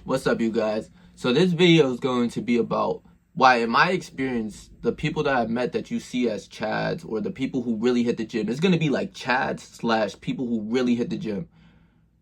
What's up, you guys? So this video is going to be about why, in my experience, the people that I've met that you see as Chads, or the people who really hit the gym, it's going to be like Chads / people who really hit the gym.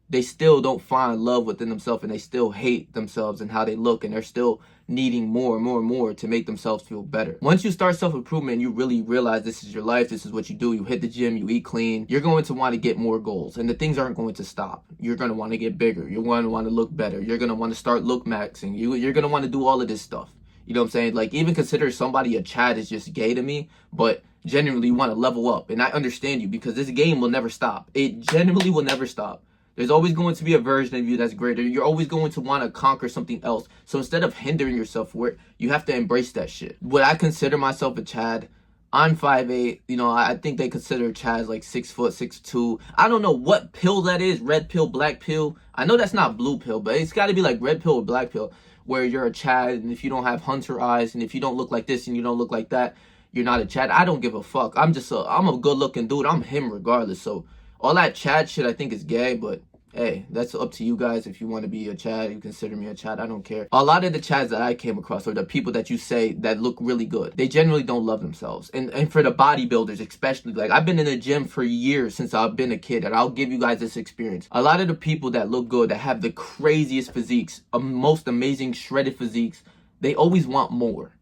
They still don't find love within themselves, and they still hate themselves and how they look, and they're still needing more and more and more to make themselves feel better. Once you start self-improvement, you really realize this is your life, this is what you do, you hit the gym, you eat clean, you're going to want to get more goals, and the things aren't going to stop. You're going to want to get bigger, you're going to want to look better, you're going to want to start look maxing, you're going to want to do all of this stuff. You know what I'm saying? Like, even consider somebody a Chad is just gay to me, but genuinely you want to level up, and I understand you, because this game will never stop. It genuinely will never stop. There's always going to be a version of you that's greater. You're always going to want to conquer something else. So instead of hindering yourself for it, you have to embrace that shit. Would I consider myself a Chad? I'm 5'8". You know, I think they consider Chads like 6 foot, 6'2". I don't know what pill that is. Red pill, black pill. I know that's not blue pill, but it's got to be like red pill or black pill, where you're a Chad, and if you don't have hunter eyes, and if you don't look like this and you don't look like that, you're not a Chad. I don't give a fuck. I'm a good looking dude. I'm him regardless. So all that Chad shit I think is gay, but hey, that's up to you guys. If you want to be a Chad, you consider me a Chad, I don't care. A lot of the Chads that I came across, or the people that you say that look really good, they generally don't love themselves. And for the bodybuilders especially, like, I've been in the gym for years since I've been a kid, and I'll give you guys this experience. A lot of the people that look good, that have the craziest physiques, most amazing shredded physiques, they always want more.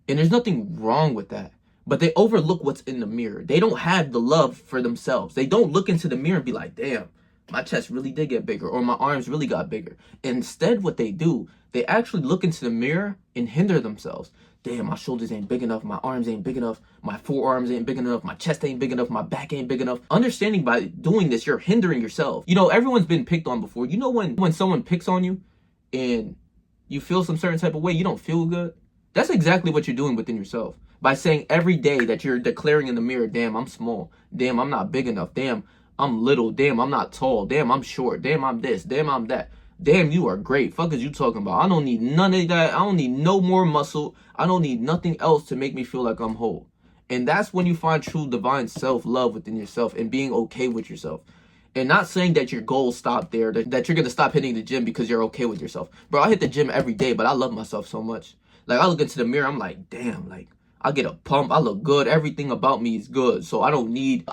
And there's nothing wrong with that. But they overlook what's in the mirror. They don't have the love for themselves. They don't look into the mirror and be like, damn, my chest really did get bigger, or my arms really got bigger. Instead, what they do, they actually look into the mirror and hinder themselves. Damn, my shoulders ain't big enough, my arms ain't big enough, my forearms ain't big enough, my chest ain't big enough, my back ain't big enough. Understanding by doing this, you're hindering yourself. You know, everyone's been picked on before. You know when someone picks on you and you feel some certain type of way, you don't feel good? That's exactly what you're doing within yourself. By saying every day that you're declaring in the mirror, damn, I'm small, damn, I'm not big enough, damn, I'm little, damn, I'm not tall, damn, I'm short, damn, I'm this, damn, I'm that, damn, you are great, fuck is you talking about? I don't need none of that. I don't need no more muscle. I don't need nothing else to make me feel like I'm whole. And that's when you find true divine self-love within yourself, and being okay with yourself. And not saying that your goals stop there, that you're going to stop hitting the gym because you're okay with yourself. Bro, I hit the gym every day, but I love myself so much. Like, I look into the mirror, I'm like, damn, like, I get a pump, I look good, everything about me is good. So I don't need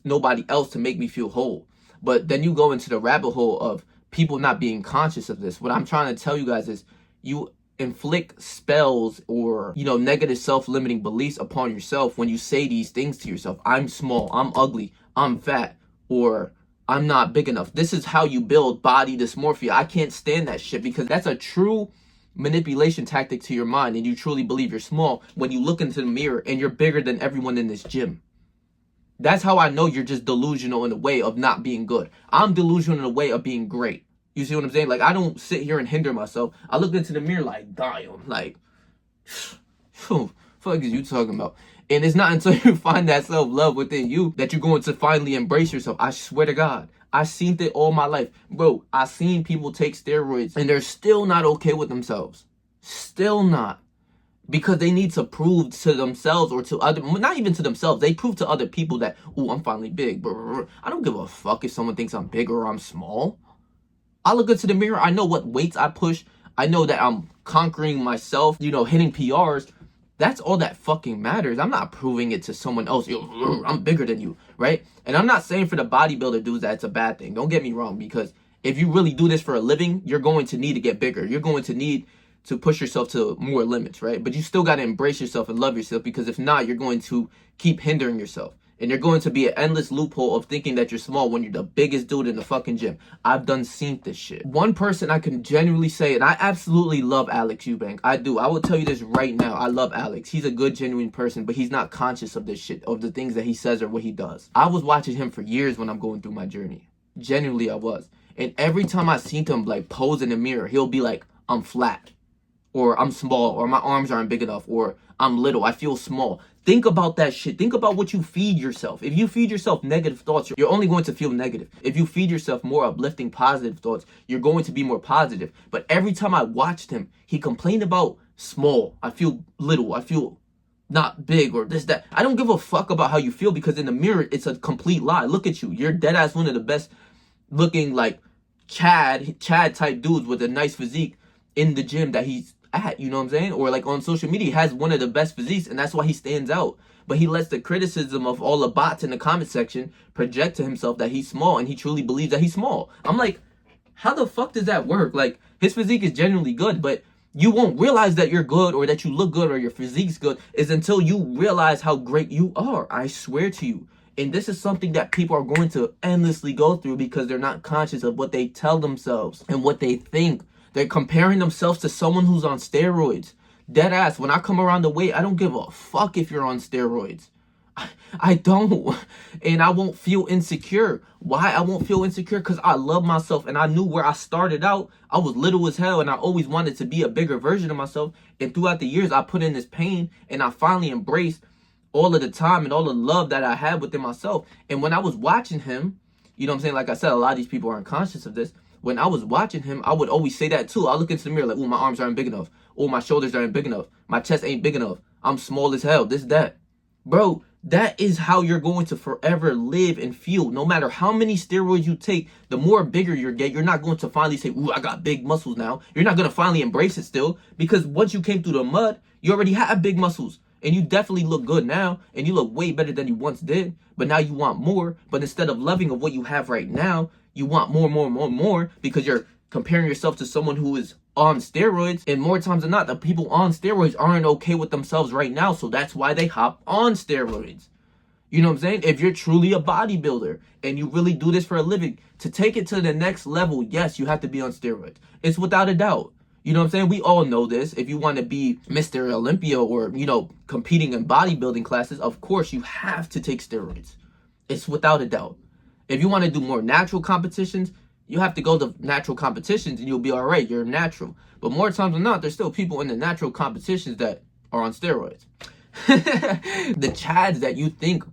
nobody else to make me feel whole. But then you go into the rabbit hole of people not being conscious of this. What I'm trying to tell you guys is, you inflict spells or, you know, negative self-limiting beliefs upon yourself when you say these things to yourself. I'm small, I'm ugly, I'm fat, or I'm not big enough. This is how you build body dysmorphia. I can't stand that shit, because that's a true manipulation tactic to your mind, and you truly believe you're small when you look into the mirror and you're bigger than everyone in this gym. That's how I know you're just delusional in a way of not being good. I'm delusional in a way of being great. You see what I'm saying? Like, I don't sit here and hinder myself. I look into the mirror like, damn, like, fuck is you talking about? And it's not until you find that self-love within you that you're going to finally embrace yourself. I swear to God. I seen it all my life. Bro, I seen people take steroids and they're still not okay with themselves. Still not. Because they need to prove to themselves, or to other, not even to themselves, they prove to other people that, oh, I'm finally big. I don't give a fuck if someone thinks I'm big or I'm small. I look into the mirror, I know what weights I push. I know that I'm conquering myself, you know, hitting PRs. That's all that fucking matters. I'm not proving it to someone else. Yo, I'm bigger than you, right? And I'm not saying for the bodybuilder dudes that it's a bad thing. Don't get me wrong, because if you really do this for a living, you're going to need to get bigger. You're going to need to push yourself to more limits, right? But you still got to embrace yourself and love yourself, because if not, you're going to keep hindering yourself. And you're going to be an endless loophole of thinking that you're small when you're the biggest dude in the fucking gym. I've done seen this shit. One person I can genuinely say, and I absolutely love Alex Eubank. I do. I will tell you this right now. I love Alex. He's a good, genuine person, but he's not conscious of this shit, of the things that he says or what he does. I was watching him for years when I'm going through my journey. Genuinely, I was. And every time I seen him, like, pose in the mirror, he'll be like, I'm flat, or I'm small, or my arms aren't big enough, or I'm little, I feel small. Think about that shit. Think about what you feed yourself. If you feed yourself negative thoughts, you're only going to feel negative. If you feed yourself more uplifting, positive thoughts, you're going to be more positive. But every time I watched him, he complained about small. I feel little. I feel not big, or this, that. I don't give a fuck about how you feel, because in the mirror, it's a complete lie. Look at you. You're dead ass one of the best looking, like, Chad type dudes with a nice physique. in the gym that he's at, you know what I'm saying? Or like on social media, he has one of the best physiques, and that's why he stands out. But he lets the criticism of all the bots in the comment section project to himself that he's small, and he truly believes that he's small. I'm like, how the fuck does that work? Like, his physique is genuinely good, but you won't realize that you're good or that you look good or your physique's good is until you realize how great you are. I swear to you. And this is something that people are going to endlessly go through because they're not conscious of what they tell themselves and what they think. They're comparing themselves to someone who's on steroids. Dead ass, when I come around the weight, I don't give a fuck if you're on steroids. I don't. And I won't feel insecure. Why I won't feel insecure? Because I love myself, and I knew where I started out. I was little as hell, and I always wanted to be a bigger version of myself. And throughout the years, I put in this pain, and I finally embraced all of the time and all the love that I had within myself. And when I was watching him, you know what I'm saying? Like I said, a lot of these people aren't conscious of this. When I was watching him, I would always say that too. I look into the mirror like, oh, my arms aren't big enough. Oh, my shoulders aren't big enough. My chest ain't big enough. I'm small as hell. This, that. Bro, that is how you're going to forever live and feel. No matter how many steroids you take, the more bigger you get, you're not going to finally say, ooh, I got big muscles now. You're not going to finally embrace it still. Because once you came through the mud, you already had big muscles. And you definitely look good now. And you look way better than you once did. But now you want more. But instead of loving of what you have right now, you want more because you're comparing yourself to someone who is on steroids. And more times than not, the people on steroids aren't okay with themselves right now. So that's why they hop on steroids. You know what I'm saying? If you're truly a bodybuilder and you really do this for a living, to take it to the next level, yes, you have to be on steroids. It's without a doubt. You know what I'm saying? We all know this. If you want to be Mr. Olympia or, you know, competing in bodybuilding classes, of course you have to take steroids. It's without a doubt. If you want to do more natural competitions, you have to go to natural competitions and you'll be all right. You're natural. But more times than not, there's still people in the natural competitions that are on steroids. The Chads that you think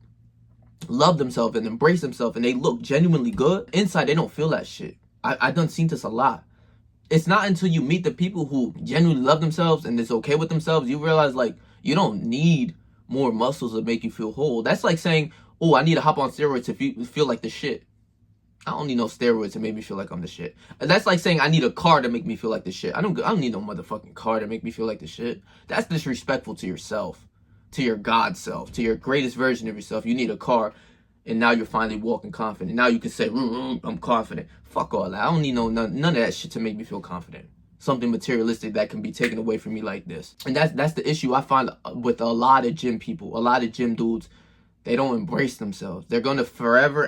love themselves and embrace themselves and they look genuinely good, inside they don't feel that shit. I done seen this a lot. It's not until you meet the people who genuinely love themselves and is okay with themselves, you realize, like, you don't need more muscles to make you feel whole. That's like saying, oh, I need to hop on steroids to feel like the shit. I don't need no steroids to make me feel like I'm the shit. That's like saying I need a car to make me feel like the shit. I don't need no motherfucking car to make me feel like the shit. That's disrespectful to yourself, to your God self, to your greatest version of yourself. You need a car, and now you're finally walking confident. Now you can say, I'm confident. Fuck all that. I don't need none of that shit to make me feel confident. Something materialistic that can be taken away from me like this. And that's the issue I find with a lot of gym people, a lot of gym dudes. They don't embrace themselves. They're going to forever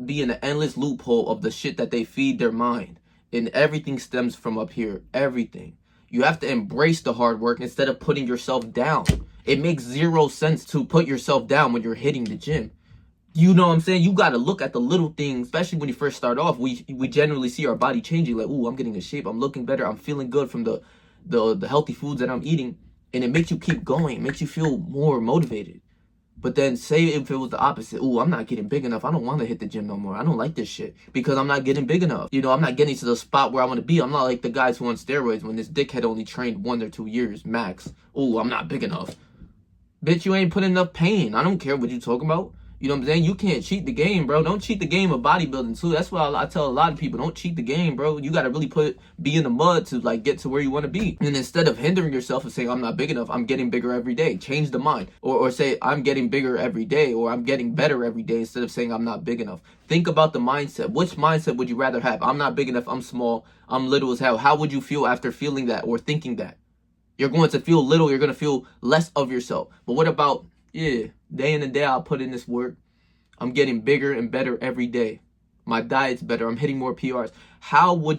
be in an endless loophole of the shit that they feed their mind. And everything stems from up here. Everything. You have to embrace the hard work instead of putting yourself down. It makes zero sense to put yourself down when you're hitting the gym. You know what I'm saying? You got to look at the little things, especially when you first start off. We generally see our body changing. Like, ooh, I'm getting in shape. I'm looking better. I'm feeling good from the healthy foods that I'm eating. And it makes you keep going. It makes you feel more motivated. But then say if it was the opposite. Ooh, I'm not getting big enough. I don't want to hit the gym no more. I don't like this shit because I'm not getting big enough. You know, I'm not getting to the spot where I want to be. I'm not like the guys who on steroids when this dickhead only trained 1 or 2 years max. Ooh, I'm not big enough. Bitch, you ain't putting enough pain. I don't care what you talking about. You know what I'm saying? You can't cheat the game, bro. Don't cheat the game of bodybuilding too. That's why I tell a lot of people, don't cheat the game, bro. You got to really be in the mud to like get to where you want to be. And instead of hindering yourself and saying, I'm not big enough, I'm getting bigger every day. Change the mind. Or say, I'm getting bigger every day, or I'm getting better every day instead of saying I'm not big enough. Think about the mindset. Which mindset would you rather have? I'm not big enough. I'm small. I'm little as hell. How would you feel after feeling that or thinking that? You're going to feel little. You're going to feel less of yourself. But what about, day in and day out, put in this work. I'm getting bigger and better every day. My diet's better. I'm hitting more PRs.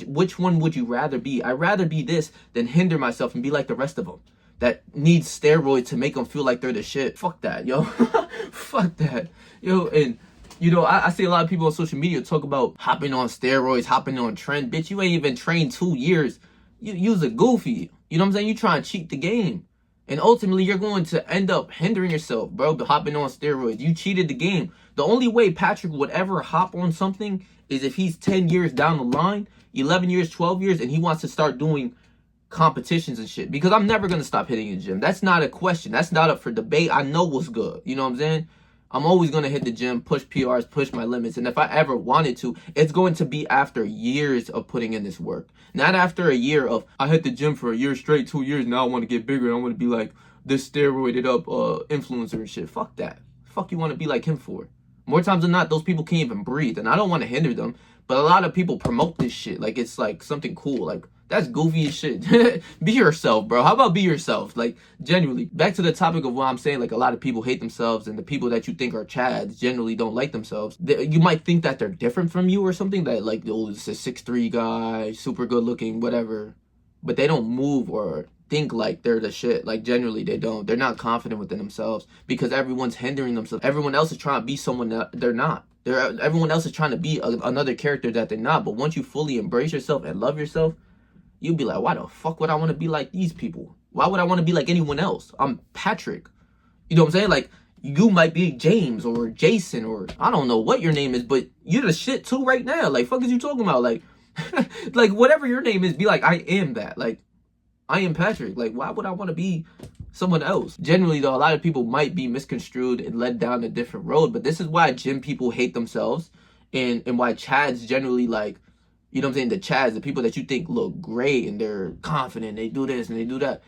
Which one would you rather be? I'd rather be this than hinder myself and be like the rest of them that need steroids to make them feel like they're the shit. Fuck that, yo. Fuck that. Yo, and you know, I see a lot of people on social media talk about hopping on steroids, hopping on trend. Bitch, you ain't even trained 2 years. You's a goofy. You know what I'm saying? You trying to cheat the game. And ultimately, you're going to end up hindering yourself, bro, hopping on steroids. You cheated the game. The only way Patrick would ever hop on something is if he's 10 years down the line, 11 years, 12 years, and he wants to start doing competitions and shit. Because I'm never going to stop hitting the gym. That's not a question. That's not up for debate. I know what's good. You know what I'm saying? I'm always going to hit the gym, push PRs, push my limits. And if I ever wanted to, it's going to be after years of putting in this work. Not after a year of, I hit the gym for a year straight, 2 years, now I want to get bigger. I want to be like this steroided up influencer and shit. Fuck that. Fuck you want to be like him for? More times than not, those people can't even breathe. And I don't want to hinder them. But a lot of people promote this shit like it's like something cool. Like, that's goofy as shit. Be yourself, bro. How about be yourself? Like, genuinely. Back to the topic of what I'm saying, like, a lot of people hate themselves, and the people that you think are chads generally don't like themselves. You might think that they're different from you or something, that, like, oh, it's a 6'3" guy, super good looking, whatever. But they don't move or think like they're the shit. Like, generally, they don't. They're not confident within themselves because everyone's hindering themselves. Everyone else is trying to be someone that they're not. Everyone else is trying to be another character that they're not. But once you fully embrace yourself and love yourself, you'll be like, why the fuck would I want to be like these people? Why would I want to be like anyone else? I'm Patrick. You know what I'm saying? Like, you might be James or Jason or I don't know what your name is, but you're the shit too right now. Like, fuck is you talking about? Like, like, whatever your name is, be like, I am that. Like, I am Patrick. Like, why would I want to be someone else? Generally, though, a lot of people might be misconstrued and led down a different road, but this is why gym people hate themselves and why Chads generally, like, you know what I'm saying, the Chads, the people that you think look great and they're confident, they do this and they do that,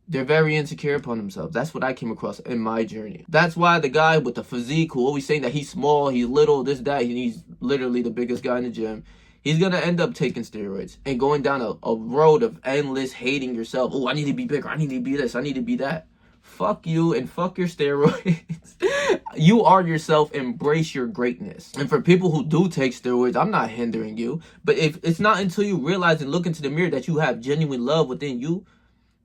they're very insecure upon themselves. That's what I came across in my journey. That's why the guy with the physique who always saying that he's small, he's little, this, that, and he's literally the biggest guy in the gym, he's going to end up taking steroids and going down a road of endless hating yourself. Oh, I need to be bigger. I need to be this. I need to be that. Fuck you and fuck your steroids. You are yourself. Embrace your greatness. And for people who do take steroids, I'm not hindering you. But if it's not until you realize and look into the mirror that you have genuine love within you,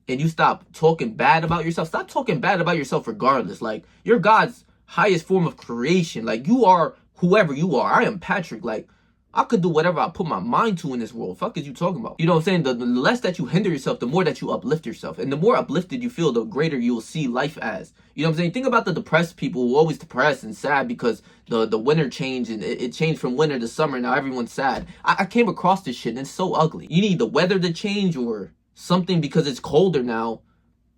and you stop talking bad about yourself. Stop talking bad about yourself regardless. Like, you're God's highest form of creation. Like, you are whoever you are. I am Patrick. Like, I could do whatever I put my mind to in this world. Fuck is you talking about? You know what I'm saying? The less that you hinder yourself, the more that you uplift yourself. And the more uplifted you feel, the greater you'll see life as. You know what I'm saying? Think about the depressed people who are always depressed and sad because the winter changed and it changed from winter to summer. Now everyone's sad. I came across this shit and it's so ugly. You need the weather to change or something because it's colder now.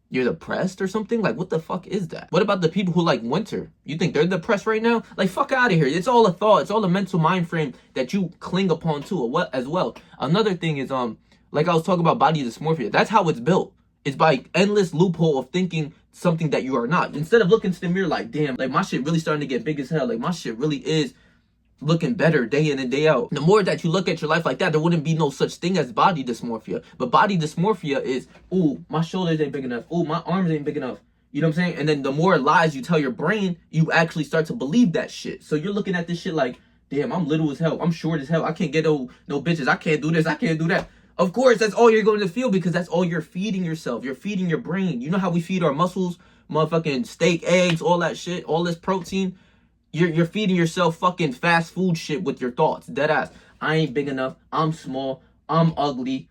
You're depressed or something? Like, what the fuck is that? What about the people who like winter? You think they're depressed right now? Like, fuck out of here. It's all a thought. It's all a mental mind frame that you cling upon to as well. Another thing is, like I was talking about body dysmorphia. That's how it's built. It's by endless loophole of thinking something that you are not. Instead of looking to the mirror like, damn, like my shit really starting to get big as hell. Like my shit really is looking better day in and day out. The more that you look at your life like that, there wouldn't be no such thing as body dysmorphia. But body dysmorphia is, ooh, my shoulders ain't big enough. Ooh, my arms ain't big enough. You know what I'm saying? And then the more lies you tell your brain, you actually start to believe that shit. So you're looking at this shit like, damn, I'm little as hell. I'm short as hell. I can't get no bitches. I can't do this. I can't do that. Of course, that's all you're going to feel because that's all you're feeding yourself. You're feeding your brain. You know how we feed our muscles? Motherfucking steak, eggs, all that shit, all this protein. You're feeding yourself fucking fast food shit with your thoughts. Dead ass. I ain't big enough. I'm small. I'm ugly.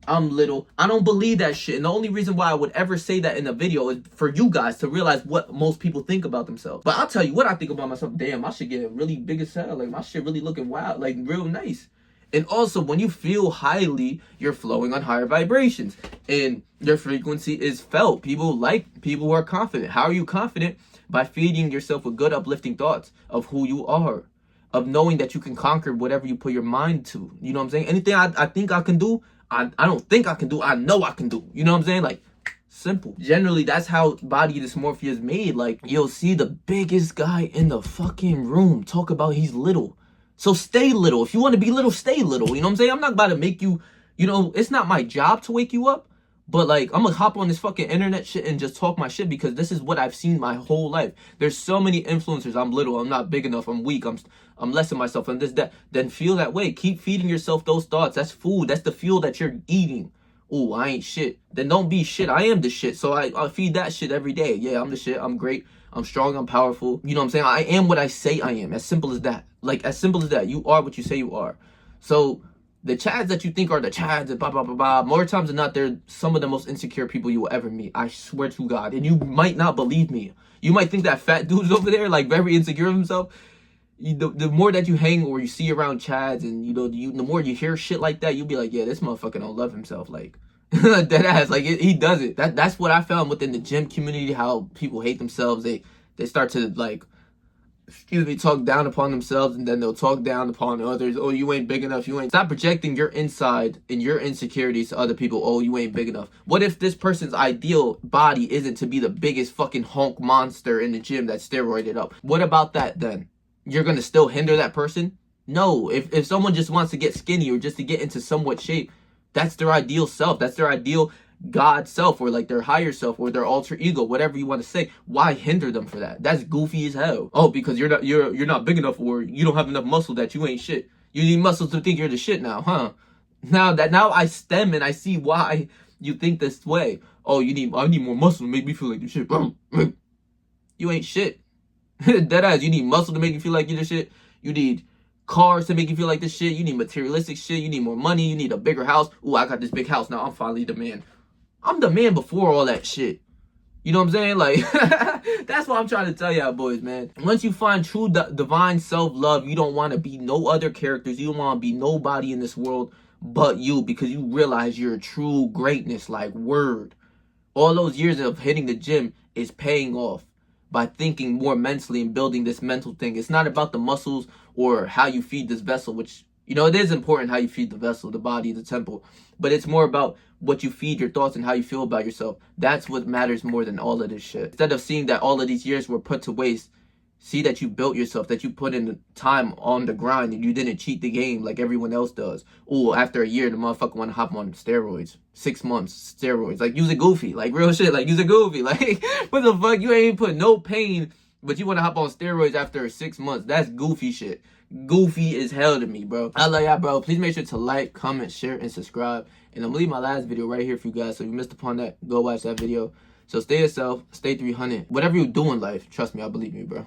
I'm little. I don't believe that shit. And the only reason why I would ever say that in a video is for you guys to realize what most people think about themselves. But I'll tell you what I think about myself. Damn, my shit getting really big as hell. Like, my shit really looking wild. Like, real nice. And also, when you feel highly, you're flowing on higher vibrations. And your frequency is felt. People like people who are confident. How are you confident? By feeding yourself with good uplifting thoughts of who you are, of knowing that you can conquer whatever you put your mind to. You know what I'm saying? Anything I think I can do, I don't think I can do, I know I can do. You know what I'm saying? Like, simple. Generally, that's how body dysmorphia is made. Like, you'll see the biggest guy in the fucking room talk about he's little. So stay little. If you want to be little, stay little. You know what I'm saying? I'm not about to make you, you know, it's not my job to wake you up. But, like, I'm gonna hop on this fucking internet shit and just talk my shit because this is what I've seen my whole life. There's so many influencers. I'm little. I'm not big enough. I'm weak. I'm less than myself. I'm this, that. Then feel that way. Keep feeding yourself those thoughts. That's food. That's the fuel that you're eating. Oh, I ain't shit. Then don't be shit. I am the shit. So I feed that shit every day. Yeah, I'm the shit. I'm great. I'm strong. I'm powerful. You know what I'm saying? I am what I say I am. As simple as that. Like, as simple as that. You are what you say you are. So the Chads that you think are the Chads and blah, blah, blah, blah, more times than not, they're some of the most insecure people you will ever meet. I swear to God. And you might not believe me. You might think that fat dude's over there, like, very insecure of himself. The more that you hang or you see around Chads and, you know, the more you hear shit like that, you'll be like, yeah, this motherfucker don't love himself. Like, dead ass. Like, he does it. That's what I found within the gym community, how people hate themselves. They start to, like, talk down upon themselves, and then they'll talk down upon others. Oh, you ain't big enough. You ain't. Stop projecting your inside and your insecurities to other people. Oh, you ain't big enough. What if this person's ideal body isn't to be the biggest fucking honk monster in the gym that's steroided up? What about that then? You're gonna still hinder that person? No. If someone just wants to get skinny or just to get into somewhat shape, that's their ideal self. That's their ideal God self, or like their higher self, or their alter ego, whatever you want to say. Why hinder them for that? That's goofy as hell. Oh, because you're not big enough, or you don't have enough muscle that you ain't shit. You need muscles to think you're the shit now, huh? Now I stem and I see why you think this way. Oh, I need more muscle to make me feel like the shit. You ain't shit. Deadass, you need muscle to make you feel like you're the shit. You need cars to make you feel like this shit. You need materialistic shit. You need more money. You need a bigger house. Ooh, I got this big house now. I'm finally the man. I'm the man before all that shit. You know what I'm saying? Like, that's what I'm trying to tell y'all boys, man. Once you find true divine self-love, you don't want to be no other characters. You don't want to be nobody in this world but you, because you realize your true greatness. Like, word. All those years of hitting the gym is paying off by thinking more mentally and building this mental thing. It's not about the muscles or how you feed this vessel, which, you know, it is important how you feed the vessel, the body, the temple. But it's more about what you feed your thoughts and how you feel about yourself. That's what matters more than all of this shit. Instead of seeing that all of these years were put to waste, see that you built yourself, that you put in the time on the grind, and you didn't cheat the game like everyone else does. Ooh, after a year, the motherfucker want to hop on steroids. 6 months, steroids. Like, use a goofy. Like, real shit. Like, use a goofy. Like, what the fuck? You ain't put no pain, but you want to hop on steroids after 6 months. That's goofy shit. Goofy as hell to me, bro. I love y'all, bro. Please make sure to like, comment, share, and subscribe. And I'm gonna leave my last video right here for you guys. So if you missed upon that, go watch that video. So stay yourself, stay 300. Whatever you do in life, trust me, I believe in you, bro.